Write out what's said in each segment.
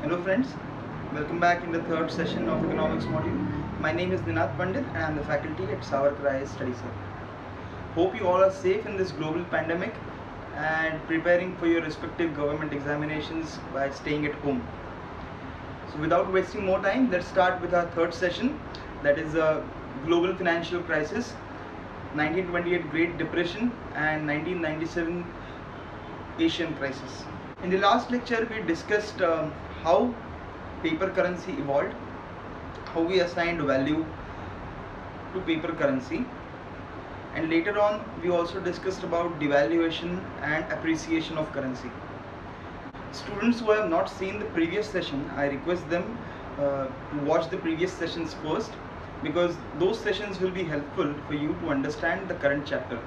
Hello friends, welcome back in the third session of economics module. My name is Ninad Pandit and I am the faculty at Savarkar IAS Study Circle. Hope you all are safe in this global pandemic and preparing for your respective government examinations by staying at home. So without wasting more time, let's start with our third session, that is a global financial crisis, 1928 Great Depression and 1997 Asian crisis. In the last lecture we discussed how paper currency evolved, how we assigned value to paper currency, and later on we also discussed about devaluation and appreciation of currency. Students who have not seen the previous session, I request them to watch the previous sessions first, because those sessions will be helpful for you to understand the current chapter.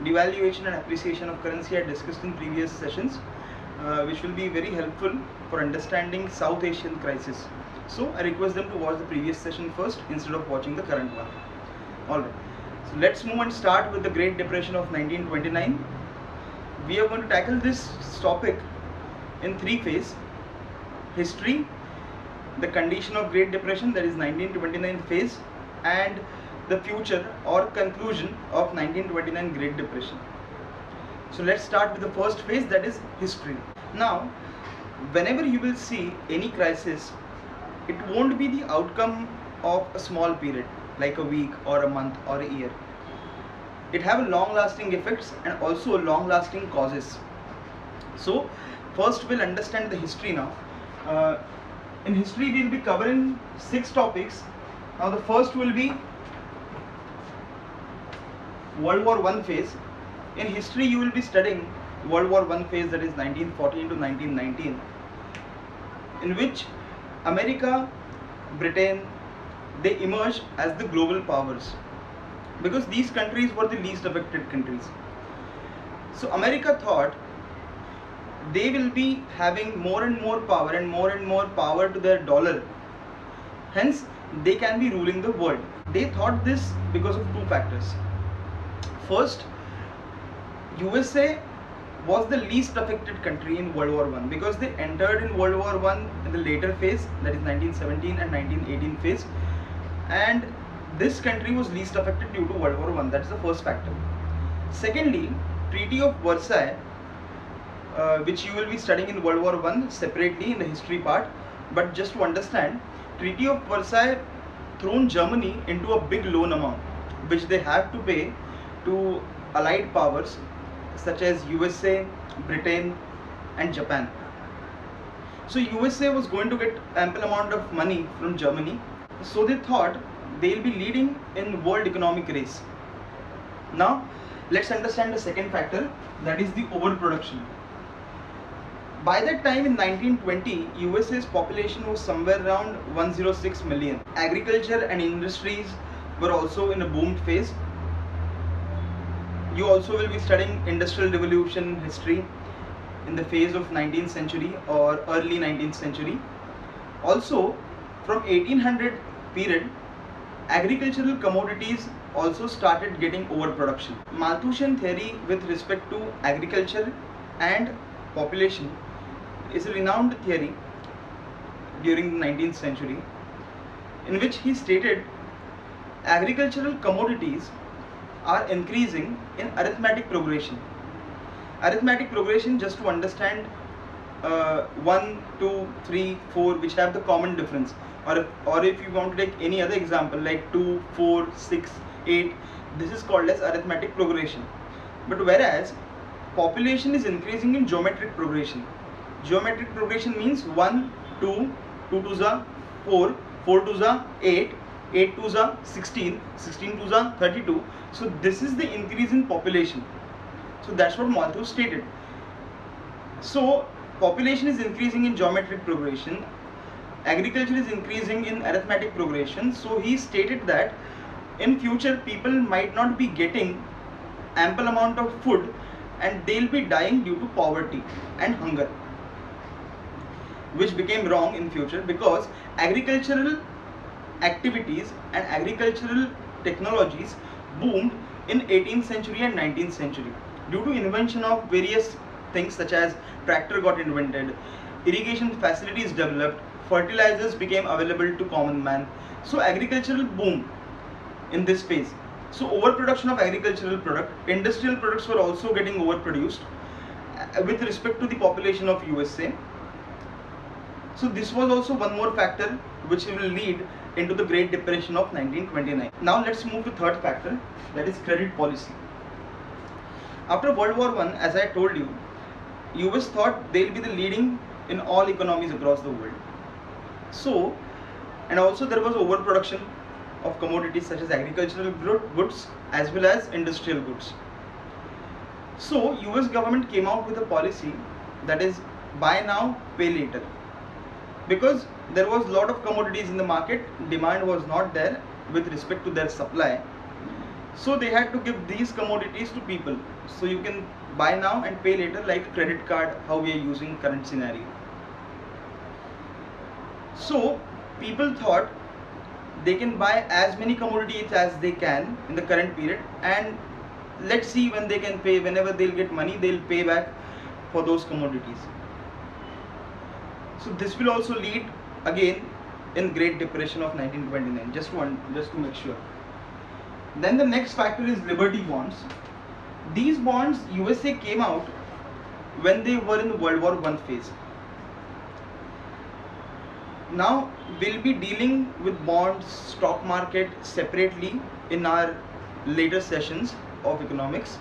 Devaluation and appreciation of currency I discussed in previous sessions, which will be very helpful for understanding South Asian crisis. So I request them to watch the previous session first instead of watching the current one. Alright, so let's move and start with the Great Depression of 1929. We are going to tackle this topic in three phases: history, the condition of Great Depression, that is 1929 phase, and the future or conclusion of 1929 Great Depression. So let's start with the first phase, that is history. Now, whenever you will see any crisis, it won't be the outcome of a small period like a week or a month or a year. It have a long lasting effects and also long lasting causes. So first we'll understand the history now. In history we'll be covering 6 topics. Now the first will be World War I phase. In history you will be studying World War I phase, that is 1914 to 1919, in which America, Britain, they emerged as the global powers, because these countries were the least affected countries. So America thought they will be having more and more power to their dollar, hence they can be ruling the world. They thought this because of 2 factors. First, USA was the least affected country in World War I, because they entered in World War I in the later phase, that is 1917 and 1918 phase, and this country was least affected due to World War I. That is the first factor. Secondly, Treaty of Versailles, which you will be studying in World War I separately in the history part, but just to understand, Treaty of Versailles thrown Germany into a big loan amount which they have to pay to allied powers such as USA, Britain and Japan. So USA was going to get ample amount of money from Germany, so they thought they'll be leading in world economic race. Now let's understand the second factor, that is the overproduction. By that time in 1920, USA's population was somewhere around 106 million. Agriculture and industries were also in a boom phase. You also will be studying Industrial Revolution history in the phase of 19th century or early 19th century. Also from 1800 period, agricultural commodities also started getting overproduction. Malthusian theory with respect to agriculture and population is a renowned theory during the 19th century, in which he stated agricultural commodities are increasing in arithmetic progression. Arithmetic progression, just to understand, 1, 2, 3, 4, which have the common difference, or if you want to take any other example like 2, 4, 6, 8, this is called as arithmetic progression. But whereas population is increasing in geometric progression. Geometric progression means 1, 2, 2 twos are 4, 4 twos are 8, 8 twos are 16, 16 twos are 32. So this is the increase in population. So that's what Malthus stated. So population is increasing in geometric progression, agriculture is increasing in arithmetic progression. So he stated that in future people might not be getting ample amount of food and they'll be dying due to poverty and hunger, which became wrong in future, because agricultural activities and agricultural technologies boomed in 18th century and 19th century due to invention of various things, such as tractor got invented, irrigation facilities developed, fertilizers became available to common man. So agricultural boom in this phase. So overproduction of agricultural product, industrial products were also getting overproduced with respect to the population of USA. So this was also one more factor which will lead into the Great Depression of 1929. Now let's move to third factor, that is credit policy. After World War I, as I told you, US thought they'll be the leading in all economies across the world. So, and also there was overproduction of commodities such as agricultural goods as well as industrial goods. So US government came out with a policy that is buy now, pay later. Because there was a lot of commodities in the market, demand was not there with respect to their supply. So they had to give these commodities to people. So you can buy now and pay later, like credit card, how we are using current scenario. So people thought they can buy as many commodities as they can in the current period, and let's see when they can pay. Whenever they'll get money, they'll pay back for those commodities. So this will also lead again in Great Depression of 1929, just to make sure. Then the next factor is Liberty bonds. These bonds USA came out when they were in the World War I phase. Now we'll be dealing with bonds, stock market separately in our later sessions of economics.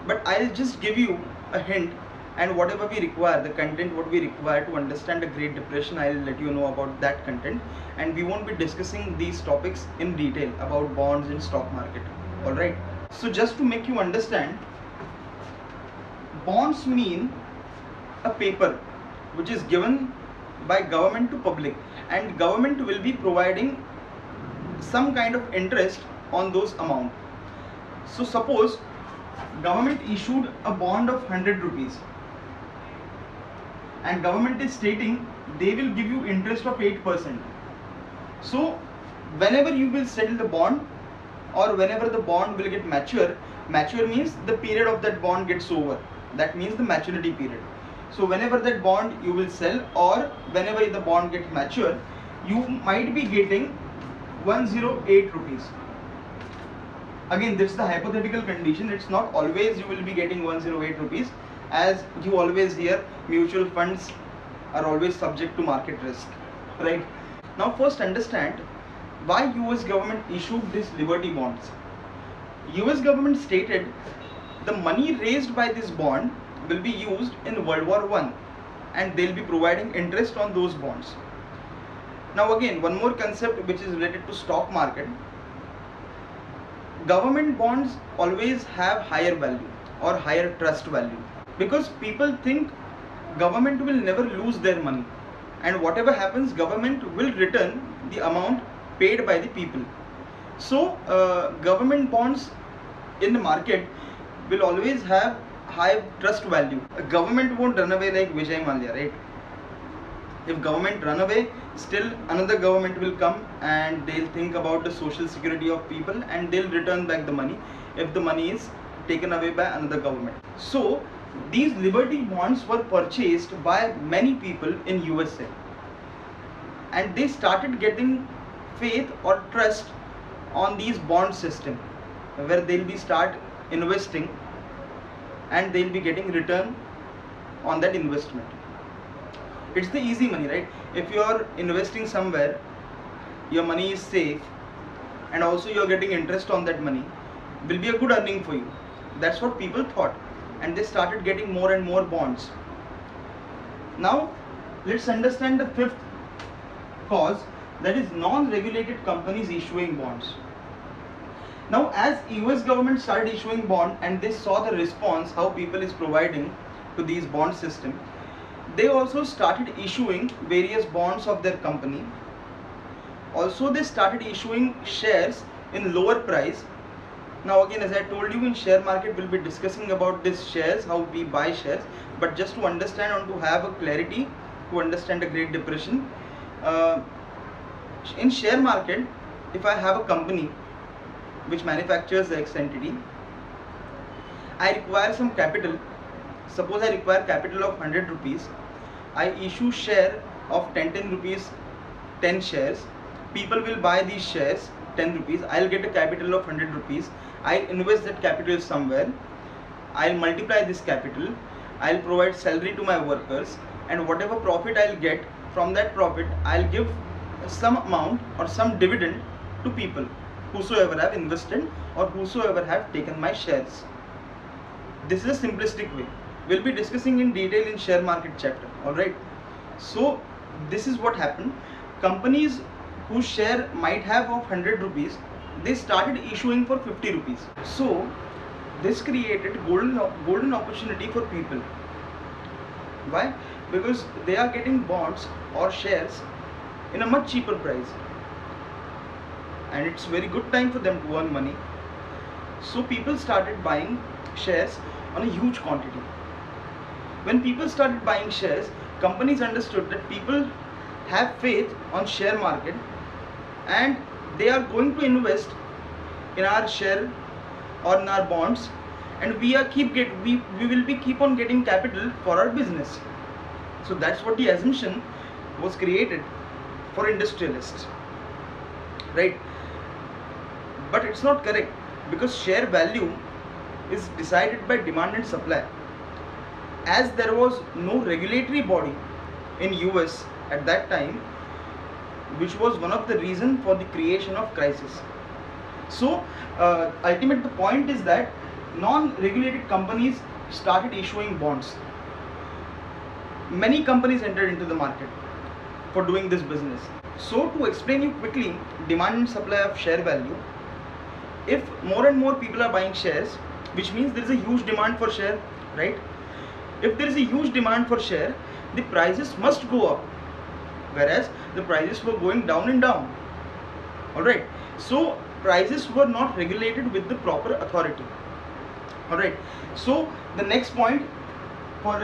But I'll just give you a hint, and whatever we require, the content what we require to understand the Great Depression, I'll let you know about that content, and we won't be discussing these topics in detail about bonds and stock market. Alright, so just to make you understand, bonds mean a paper which is given by government to public, and government will be providing some kind of interest on those amount. So suppose government issued a bond of 100 rupees and government is stating they will give you interest of 8%. So whenever you will settle the bond, or whenever the bond will get mature means the period of that bond gets over, that means the maturity period. So whenever that bond you will sell, or whenever the bond gets mature, you might be getting 108 rupees. Again, this is the hypothetical condition. It's not always you will be getting 108 rupees. As you always hear, mutual funds are always subject to market risk, right? Now first understand why US government issued these Liberty bonds. US government stated the money raised by this bond will be used in World War I, and they'll be providing interest on those bonds. Now again, one more concept which is related to stock market. Government bonds always have higher value or higher trust value, because people think government will never lose their money, and whatever happens, government will return the amount paid by the people. So government bonds in the market will always have high trust value. A government won't run away like Vijay Mallya, right? If government run away, still another government will come and they'll think about the social security of people, and they'll return back the money if the money is taken away by another government. So these Liberty bonds were purchased by many people in USA, and they started getting faith or trust on these bond system, where they'll be start investing and they'll be getting return on that investment. It's the easy money, right? If you are investing somewhere, your money is safe, and also you are getting interest on that money, will be a good earning for you. That's what people thought, and they started getting more and more bonds. Now let's understand the fifth cause, that is non-regulated companies issuing bonds. Now as US government started issuing bond and they saw the response how people is providing to these bond system, they also started issuing various bonds of their company. Also they started issuing shares in lower price. Now again, as I told you, in share market we'll be discussing about these shares, how we buy shares, but just to understand and to have a clarity to understand the Great Depression, in share market, if I have a company which manufactures the X entity, I require some capital. Suppose I require capital of 100 rupees. I issue share of 10 rupees, 10 shares. People will buy these shares 10 rupees. I'll get a capital of 100 rupees. I'll invest that capital somewhere. I'll multiply this capital. I'll provide salary to my workers, and whatever profit I'll get from that profit, I'll give some amount or some dividend to people whosoever have invested or whosoever have taken my shares. This is a simplistic way. We'll be discussing in detail in share market chapter. Alright. So this is what happened. Companies whose share might have of 100 rupees, they started issuing for 50 rupees. So this created golden opportunity for people. Why? Because they are getting bonds or shares in a much cheaper price, and it's very good time for them to earn money. So people started buying shares on a huge quantity. When people started buying shares, companies understood that people have faith on share market and they are going to invest in our share or in our bonds, and we will be keep on getting capital for our business. So that's what the assumption was created for industrialists, right? But it's not correct, because share value is decided by demand and supply. As there was no regulatory body in US at that time, which was one of the reasons for the creation of crisis. So ultimate the point is that non-regulated companies started issuing bonds. Many companies entered into the market for doing this business. So to explain you quickly demand and supply of share value, if more and more people are buying shares, which means there is a huge demand for share, right? If there is a huge demand for share, the prices must go up, whereas the prices were going down and down. Alright, so prices were not regulated with the proper authority. Alright, so the next point for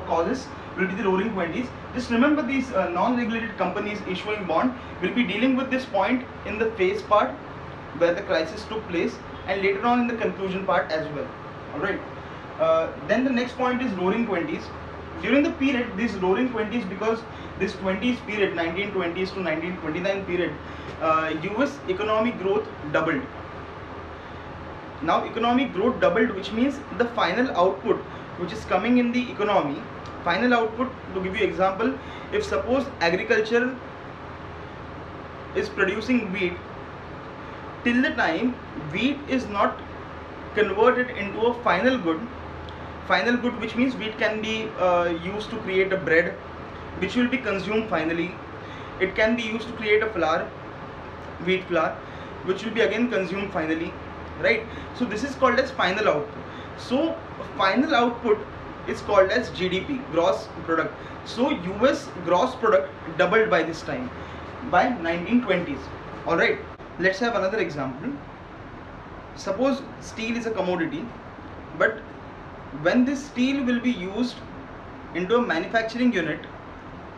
causes will be the roaring 20s. Just remember, these non-regulated companies issuing bond will be dealing with this point in the phase part where the crisis took place, and later on in the conclusion part as well. Alright, then the next point is roaring 20s. During the period, this roaring 20s, because this 20s period, 1920s to 1929 period, US economic growth doubled. Now economic growth doubled, which means the final output which is coming in the economy, final output, to give you example, if suppose agriculture is producing wheat, till the time wheat is not converted into a final good, which means wheat can be used to create a bread which will be consumed finally. It can be used to create a flour, wheat flour, which will be again consumed finally, right? So this is called as final output. So final output is called as GDP, gross product. So US gross product doubled by this time, by 1920s. Alright, let's have another example. Suppose steel is a commodity, but when this steel will be used into a manufacturing unit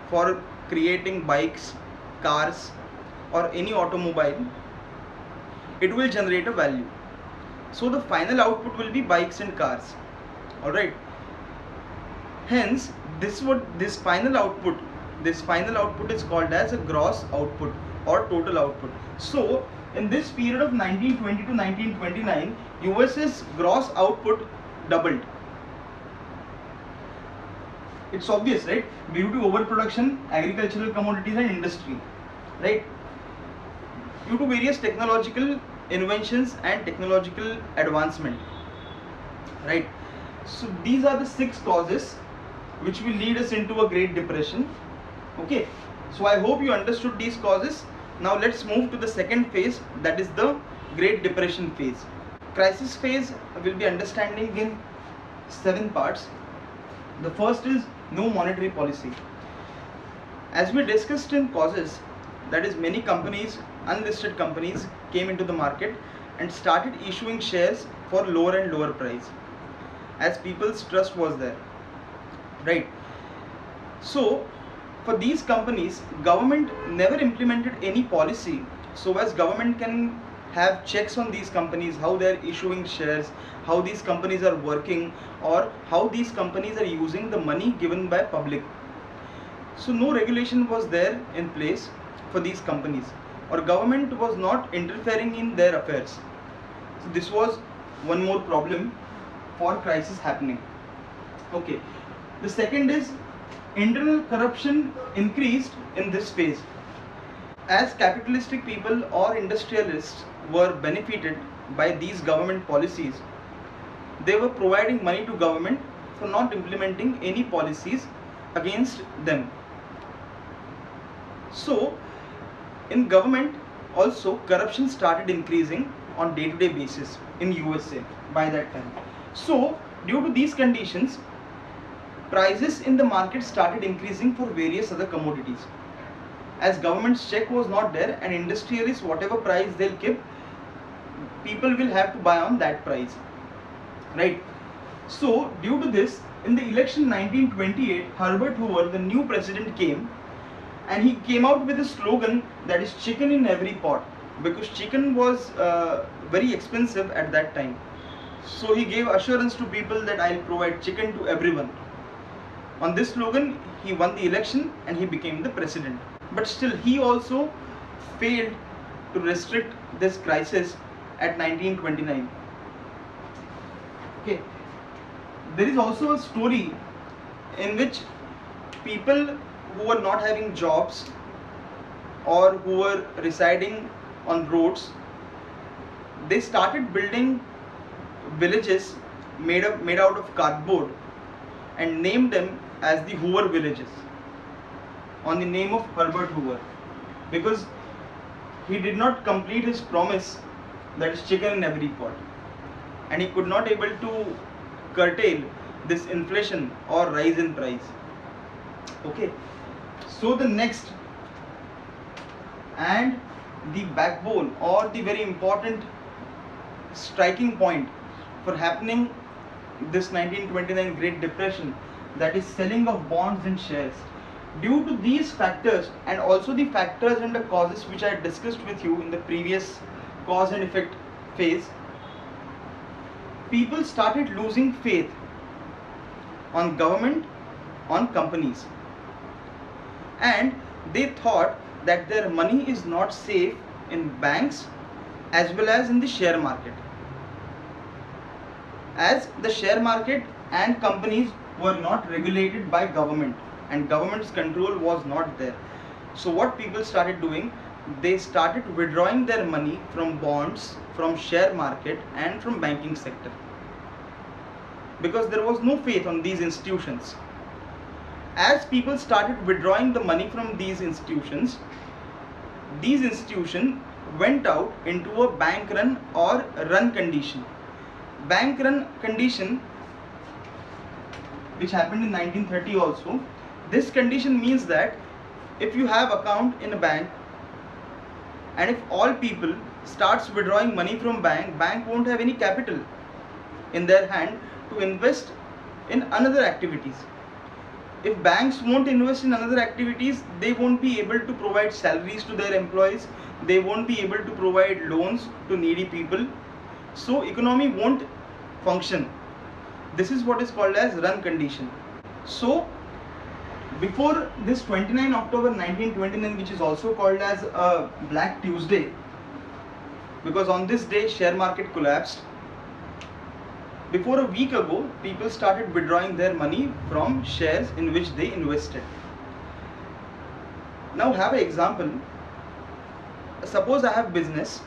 for creating bikes, cars or any automobile, it will generate a value. So the final output will be bikes and cars. Alright, hence this final output is called as a gross output or total output. So in this period of 1920 to 1929, US's gross output doubled. It's obvious, right? Due to overproduction, agricultural commodities and industry, right? Due to various technological inventions and technological advancement, right? So these are the 6 causes which will lead us into a Great Depression. Okay, so I hope you understood these causes. Now let's move to the second phase, that is the Great Depression phase. Crisis phase will be understanding in 7 parts. The first is no monetary policy. As we discussed in causes, that is, many companies, unlisted companies, came into the market and started issuing shares for lower and lower price, as people's trust was there, right? So for these companies, government never implemented any policy so as government can have checks on these companies, how they are issuing shares, how these companies are working, or how these companies are using the money given by public. So no regulation was there in place for these companies, or government was not interfering in their affairs. So this was one more problem for crisis happening. Okay. The second is internal corruption increased in this phase. As capitalistic people or industrialists were benefited by these government policies, they were providing money to government for not implementing any policies against them. So in government also corruption started increasing on day-to-day basis in USA by that time. So due to these conditions, prices in the market started increasing for various other commodities. As government's check was not there, and industrialists, whatever price they'll keep, people will have to buy on that price, right? So due to this, in the election 1928, Herbert Hoover, the new president, came, and he came out with a slogan that is chicken in every pot, because chicken was very expensive at that time. So he gave assurance to people that I'll provide chicken to everyone. On this slogan, he won the election and he became the president. But still, he also failed to restrict this crisis at 1929. Okay. There is also a story in which people who were not having jobs or who were residing on roads, they started building villages made out of cardboard and named them as the Hoover villages, on the name of Herbert Hoover, because he did not complete his promise, that is chicken in every pot, and he could not able to curtail this inflation or rise in price. Okay, so the next and the backbone or the very important striking point for happening this 1929 Great Depression, that is selling of bonds and shares. Due to these factors and also the factors and the causes which I discussed with you in the previous cause and effect phase, people started losing faith on government, on companies, and they thought that their money is not safe in banks as well as in the share market, as the share market and companies were not regulated by government and government's control was not there. So what people started doing, they started withdrawing their money from bonds, from share market and from banking sector, because there was no faith on these institutions. As people started withdrawing the money from these institutions went out into a bank run or run condition. Bank run condition, which happened in 1930 also. This condition means that if you have account in a bank and if all people starts withdrawing money from bank won't have any capital in their hand to invest in another activities. If banks won't invest in another activities, they won't be able to provide salaries to their employees, they won't be able to provide loans to needy people, so economy won't function. This is what is called as run condition. So before this 29 October 1929, which is also called as a Black Tuesday, because on this day share market collapsed, before a week ago people started withdrawing their money from shares in which they invested. Now have an example. Suppose I have business,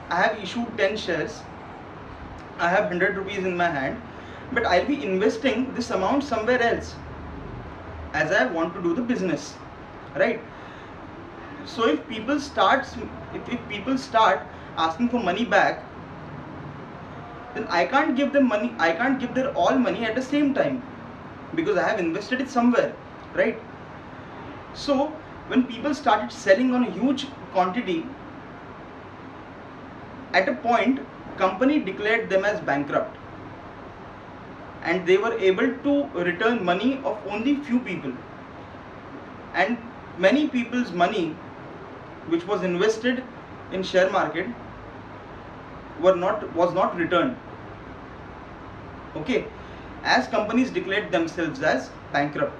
I have issued 10 shares, I have 100 rupees in my hand, but I'll be investing this amount somewhere else as I want to do the business, right? So if people start asking for money back, then I can't give them money, I can't give their all money at the same time, because I have invested it somewhere, right? So when people started selling on a huge quantity, at a point company declared them as bankrupt, and they were able to return money of only few people, and many people's money which was invested in share market was not returned. Okay, as companies declared themselves as bankrupt.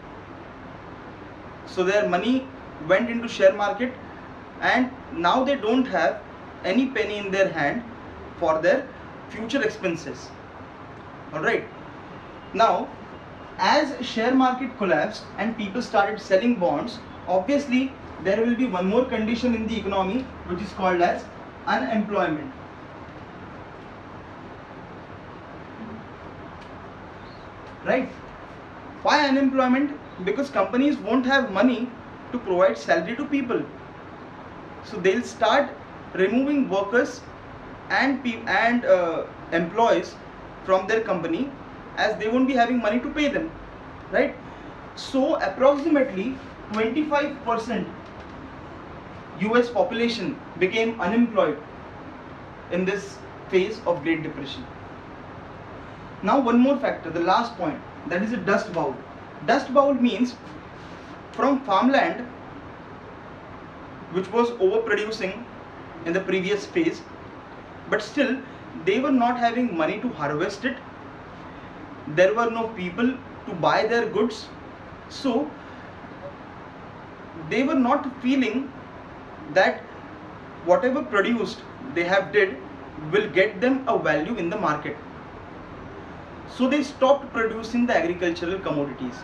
So their money went into share market, and now they don't have any penny in their hand for their future expenses. Alright, now as share market collapsed and people started selling bonds, obviously there will be one more condition in the economy, which is called as unemployment. Right? Why unemployment? Because companies won't have money to provide salary to people, so they'll start removing workers and employees from their company, as they won't be having money to pay them, right? So approximately 25% US population became unemployed in this phase of Great Depression. Now one more factor, the last point, that is a dust bowl. Dust bowl means from farmland, which was overproducing in the previous phase, but still they were not having money to harvest it. There were no people to buy their goods, so they were not feeling that whatever produced they have did will get them a value in the market. So they stopped producing the agricultural commodities,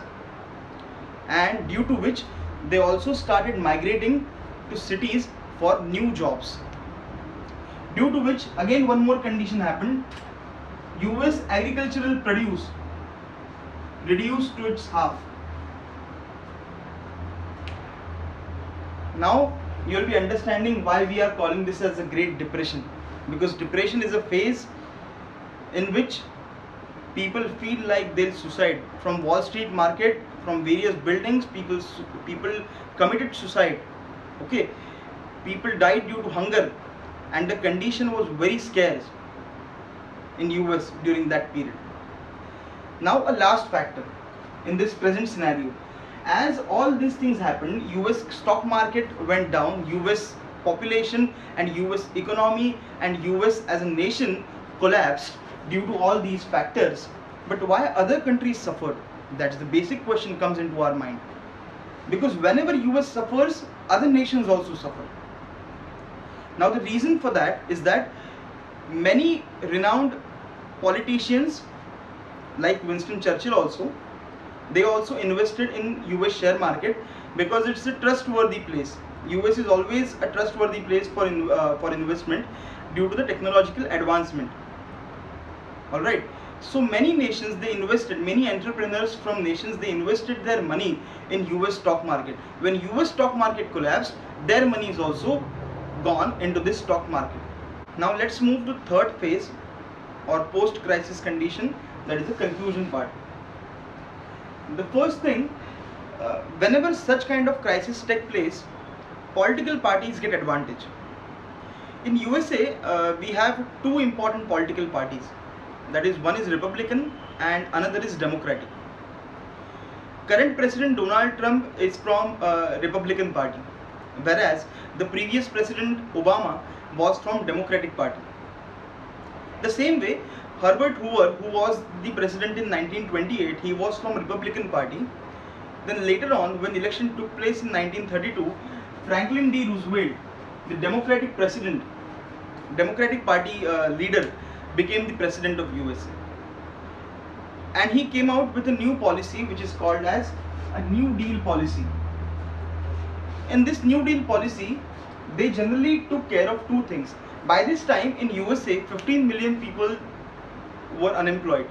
and due to which they also started migrating to cities for new jobs. Due to which again one more condition happened, US agricultural produce reduced to its half. Now you will be understanding why we are calling this as a Great Depression, because depression is a phase in which people feel like they'll suicide. From Wall Street market, from various buildings, people committed suicide. Okay, people died due to hunger, and the condition was very scarce in US during that period. Now a last factor in this present scenario, as all these things happened, US stock market went down, US population and US economy and US as a nation collapsed due to all these factors. But why other countries suffered? That's the basic question comes into our mind. Because whenever US suffers, other nations also suffer. Now the reason for that is that many renowned politicians like Winston Churchill also, they also invested in US share market, because it's a trustworthy place. US is always a trustworthy place for investment due to the technological advancement. Alright, so many nations they invested, many entrepreneurs from nations they invested their money in US stock market. When US stock market collapsed, their money is also gone into this stock market. Now let's move to third phase or post crisis condition, that is the conclusion part. The first thing, whenever such kind of crisis take place, political parties get advantage. In USA, we have two important political parties, that is, one is Republican and another is Democratic. Current President Donald Trump is from Republican Party, whereas the previous President Obama was from Democratic Party. The same way, Herbert Hoover, who was the president in 1928, he was from Republican Party. Then later on, when election took place in 1932, Franklin D. Roosevelt, the Democratic president, Democratic Party leader, became the president of USA. And he came out with a new policy which is called as a New Deal policy. In this New Deal policy, they generally took care of two things. By this time in USA, 15 million people were unemployed.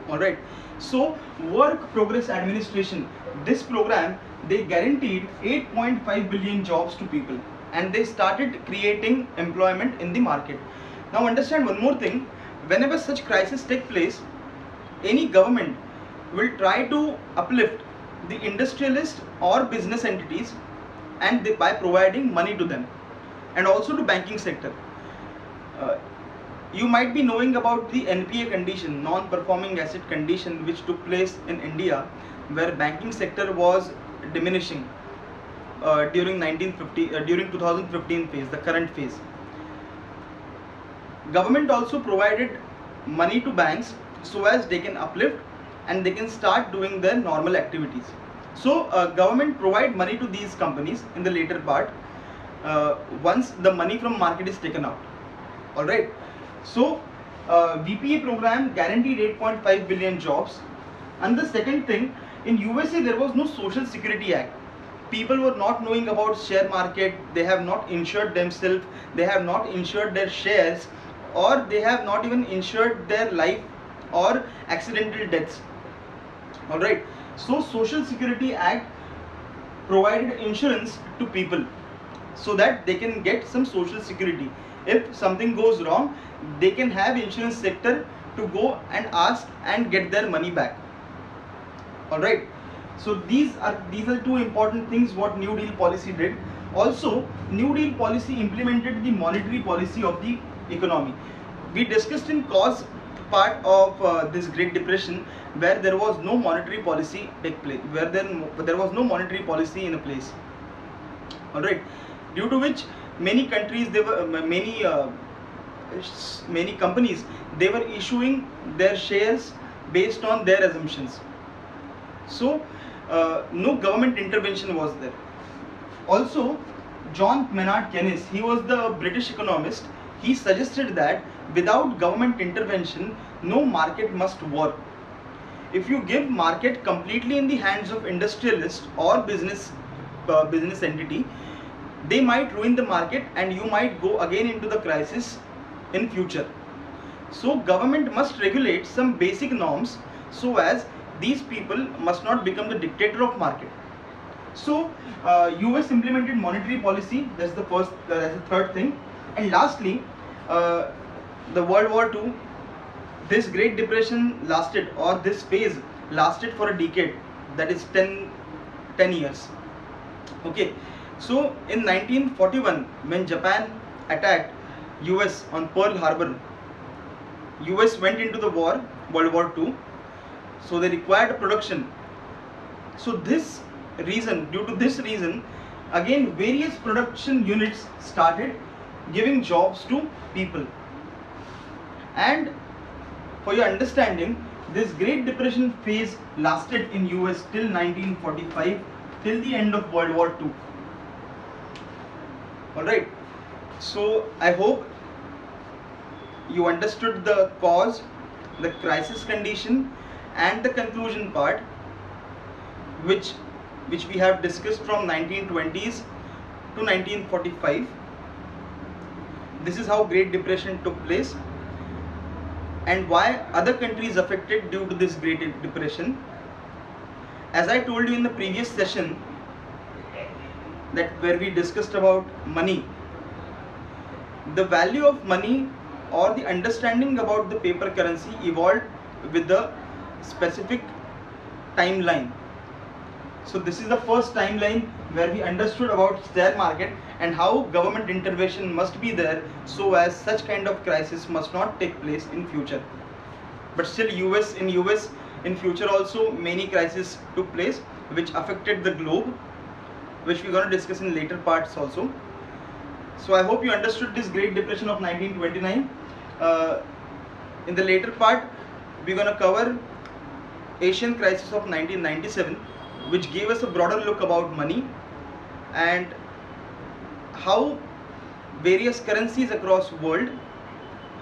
Alright, so Work Progress Administration, this program, they guaranteed 8.5 billion jobs to people, and they started creating employment in the market. Now understand one more thing, whenever such crisis take place, any government will try to uplift the industrialist or business entities, and by providing money to them, and also to banking sector. You might be knowing about the NPA condition, non-performing asset condition, which took place in India, where banking sector was diminishing during 2015 phase, the current phase. Government also provided money to banks so as they can uplift and they can start doing their normal activities. So government provide money to these companies in the later part once the money from market is taken out. All right. So VPA program guaranteed 8.5 billion jobs. And the second thing, in USA there was no Social Security Act. People were not knowing about share market. They have not insured themselves. They have not insured their shares, or they have not even insured their life or accidental deaths. All right. So Social Security Act provided insurance to people so that they can get some social security. If something goes wrong, they can have insurance sector to go and ask and get their money back. All right. So these are two important things what New Deal policy did. Also, New Deal policy implemented the monetary policy of the economy. We discussed in cause part of this Great Depression, where there was no monetary policy take place, where there was no monetary policy in a place. All right, due to which many countries, they were many companies, they were issuing their shares based on their assumptions. So no government intervention was there. Also, John Maynard Keynes, he was the British economist. He suggested that without government intervention, no market must work. If you give market completely in the hands of industrialist or business entity, they might ruin the market and you might go again into the crisis in future. So government must regulate some basic norms so as these people must not become the dictator of market. So US implemented monetary policy. That's the first. That's the third thing. And lastly, the World War II. This Great Depression lasted, or this phase lasted for a decade. That is 10 years. Okay. So in 1941, when Japan attacked US on Pearl Harbor, US went into the war, World War II. So they required production. So due to this reason, again various production units started giving jobs to people. And for your understanding, this Great Depression phase lasted in US till 1945, till the end of World War II. Alright, so I hope you understood the cause, the crisis condition, and the conclusion part, which we have discussed from 1920s to 1945. This is how Great Depression took place and why other countries affected due to this Great Depression. As I told you in the previous session, that where we discussed about money, the value of money or the understanding about the paper currency evolved with the specific timeline. So this is the first timeline where we understood about share market and how government intervention must be there so as such kind of crisis must not take place in future. But still in US in future also many crises took place which affected the globe, which we're going to discuss in later parts also. So I hope you understood this Great Depression of 1929. In the later part, we're going to cover Asian crisis of 1997, which gave us a broader look about money and how various currencies across world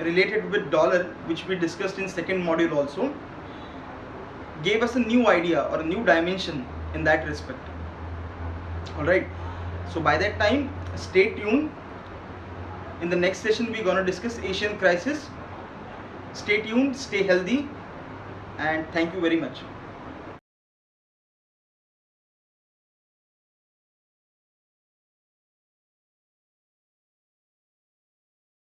related with dollar, which we discussed in second module also, gave us a new idea or a new dimension in that respect. Alright, so by that time, stay tuned. In the next session, we're going to discuss Asian crisis. Stay tuned, stay healthy, and thank you very much.